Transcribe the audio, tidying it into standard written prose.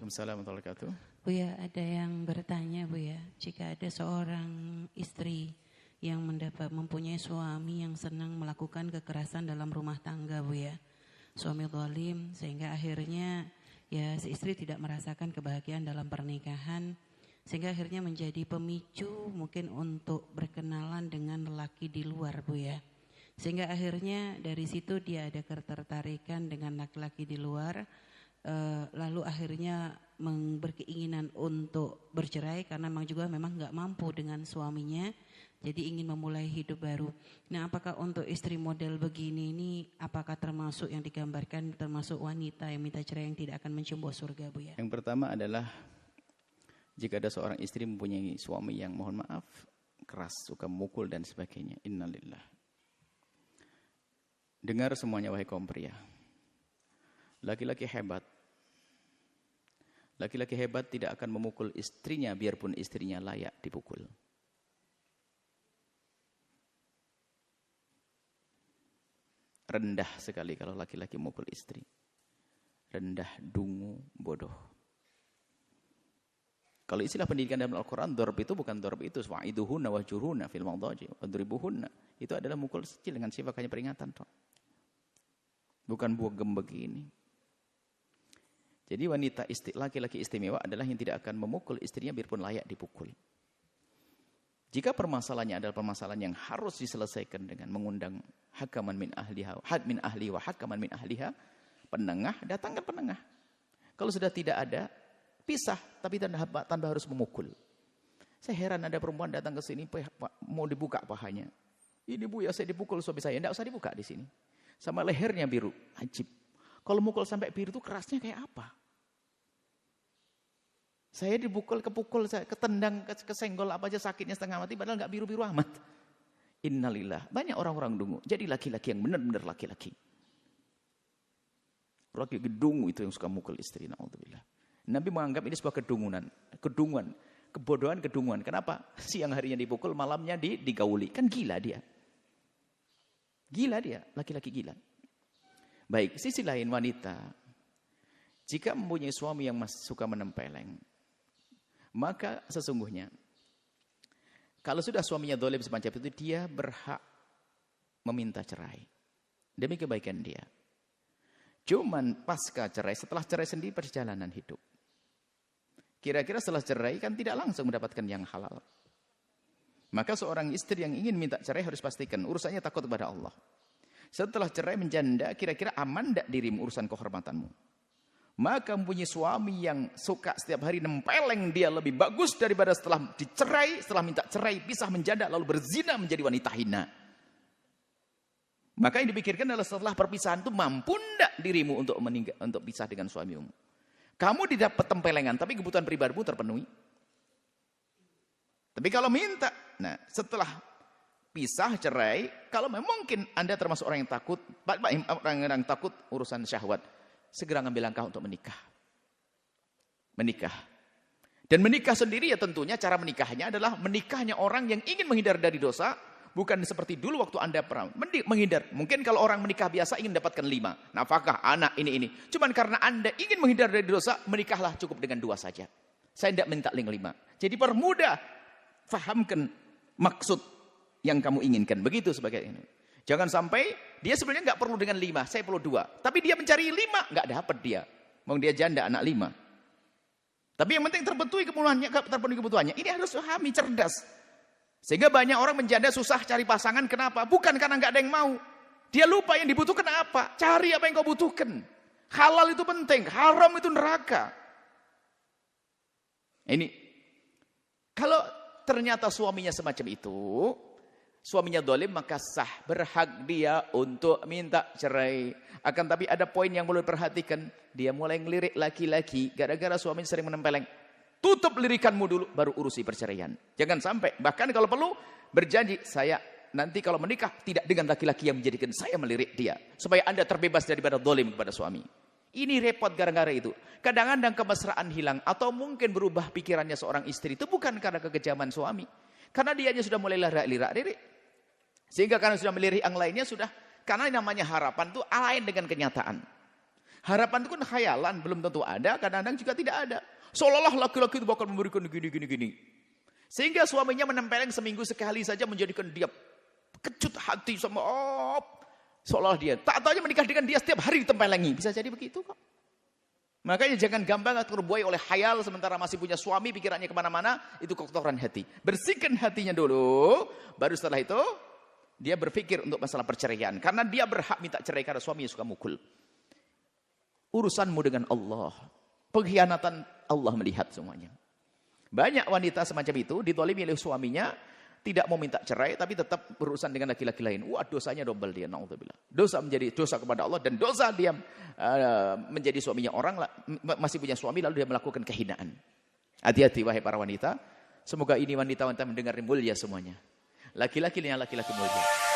Waalaikumsalam warahmatullahi wabarakatuh. Bu ya, ada yang bertanya Bu ya, jika ada seorang istri yang mempunyai suami yang senang melakukan kekerasan dalam rumah tangga Bu ya, suami zalim sehingga akhirnya ya si istri tidak merasakan kebahagiaan dalam pernikahan, sehingga akhirnya menjadi pemicu mungkin untuk berkenalan dengan lelaki di luar Bu ya, sehingga akhirnya dari situ dia ada ketertarikan dengan laki-laki di luar. Lalu akhirnya berkeinginan untuk bercerai karena memang nggak mampu dengan suaminya, jadi ingin memulai hidup baru. Nah, apakah untuk istri model begini ini apakah termasuk yang digambarkan termasuk wanita yang minta cerai yang tidak akan mencium bau surga Bu ya? Yang pertama adalah jika ada seorang istri mempunyai suami yang mohon maaf keras, suka memukul dan sebagainya, innalillah. Dengar semuanya wahai kaum pria. Laki-laki hebat. Laki-laki hebat tidak akan memukul istrinya biarpun istrinya layak dipukul. Rendah sekali kalau laki-laki memukul istri. Rendah, dungu, bodoh. Kalau istilah pendidikan dalam Al-Quran, dorb itu bukan dorb itu. Wa'iduhunna wahjurhunna fil mawdaji wadribuhunna. Itu adalah mukul kecil dengan sifat hanya peringatan. Bukan buagem begini. Jadi laki-laki istimewa adalah yang tidak akan memukul istrinya biarpun layak dipukul. Jika permasalahannya adalah permasalahan yang harus diselesaikan dengan mengundang hakaman min ahliha, had min ahli wa hakaman min ahliha, penengah, datangkan penengah. Kalau sudah tidak ada, pisah, tapi tanpa harus memukul. Saya heran ada perempuan datang ke sini, mau dibuka pahanya. Ini Bu ya, saya dipukul suami saya, tidak usah dibuka di sini. Sama lehernya biru, ajib. Kalau mukul sampai biru itu kerasnya kayak apa? Saya kepukul, saya ketendang, kesenggol apa aja sakitnya setengah mati, padahal nggak biru-biru amat. Innalillah. Banyak orang-orang dungu. Jadi laki-laki yang benar-benar laki-laki. Laki gedung itu yang suka mukul istri. Na'udzubillah. Nabi menganggap ini sebuah kedunguan, kebodohan, kedunguan. Kenapa? Siang harinya dipukul, malamnya digauli. Kan gila dia. Gila dia, laki-laki gila. Baik, sisi lain wanita, jika mempunyai suami yang suka menempeleng, maka sesungguhnya, kalau sudah suaminya zalim semacam itu, dia berhak meminta cerai. Demi kebaikan dia. Cuman pasca cerai, setelah cerai sendiri perjalanan hidup. Kira-kira setelah cerai kan tidak langsung mendapatkan yang halal. Maka seorang istri yang ingin minta cerai harus pastikan urusannya takut kepada Allah. Setelah cerai menjanda, kira-kira aman tidak dirimu urusan kehormatanmu? Maka mempunyai suami yang suka setiap hari nempeleng dia lebih bagus daripada setelah dicerai, setelah minta cerai, pisah menjanda, lalu berzina menjadi wanita hina. Maka yang dipikirkan adalah setelah perpisahan itu mampu tidak dirimu untuk pisah dengan suamimu? Kamu didapat tempelengan, tapi kebutuhan pribadimu terpenuhi. Tapi kalau minta, nah setelah pisah, cerai, kalau memang mungkin Anda termasuk orang yang takut urusan syahwat, segera ngambil langkah untuk menikah. Menikah. Dan menikah sendiri ya tentunya cara menikahnya adalah menikahnya orang yang ingin menghindar dari dosa, bukan seperti dulu waktu Anda pernah menghindar. Mungkin kalau orang menikah biasa ingin mendapatkan 5, nafkah, anak, ini. Cuman karena Anda ingin menghindar dari dosa, menikahlah cukup dengan 2 saja. Saya tidak minta 5. Jadi permudah, fahamkan maksud yang kamu inginkan. Begitu sebagai ini. Jangan sampai dia sebenarnya nggak perlu dengan 5, saya perlu 2. Tapi dia mencari 5, nggak dapat dia. Mau dia janda anak 5. Tapi yang penting terpenuhi kebutuhannya. Ini harus pahami, cerdas. Sehingga banyak orang menjanda susah cari pasangan. Kenapa? Bukan karena nggak ada yang mau. Dia lupa yang dibutuhkan apa. Cari apa yang kau butuhkan. Halal itu penting, haram itu neraka. Ini kalau ternyata suaminya semacam itu, suaminya zalim, maka sah, berhak dia untuk minta cerai. Akan tapi ada poin yang perlu diperhatikan. Dia mulai ngelirik laki-laki gara-gara suaminya sering menempeleng. Tutup lirikanmu dulu, baru urusi perceraian. Jangan sampai, bahkan kalau perlu berjanji, saya nanti kalau menikah tidak dengan laki-laki yang menjadikan saya melirik dia, supaya Anda terbebas daripada zalim kepada suami. Ini repot gara-gara itu. Kadang-kadang kemesraan hilang, atau mungkin berubah pikirannya seorang istri itu bukan karena kekejaman suami, karena dianya sudah mulai lirik. Sehingga karena sudah melirik yang lainnya sudah, karena namanya harapan itu lain dengan kenyataan. Harapan itu kan khayalan, belum tentu ada, kadang-kadang juga tidak ada. Seolah-olah laki-laki itu bakal memberikan gini. Sehingga suaminya menempeleng seminggu sekali saja menjadikan dia kecut hati sama seolah dia. Tak tahunya menikah dengan dia setiap hari ditempelengi. Bisa jadi begitu kok. Makanya jangan gampang terbuai oleh khayal sementara masih punya suami, pikirannya kemana-mana, itu kotoran hati. Bersihkan hatinya dulu, baru setelah itu dia berpikir untuk masalah perceraian. Karena dia berhak minta cerai karena suaminya suka mukul. Urusanmu dengan Allah. Pengkhianatan Allah melihat semuanya. Banyak wanita semacam itu ditolimi oleh suaminya, tidak mau minta cerai tapi tetap berurusan dengan laki-laki lain. Wah, dosanya double dia, naudzubillah. Dosa menjadi dosa kepada Allah dan dosa dia menjadi suaminya orang, masih punya suami lalu dia melakukan kehinaan. Hati-hati wahai para wanita. Semoga ini wanita-wanita mendengar mulia semuanya. Laki-laki mulia.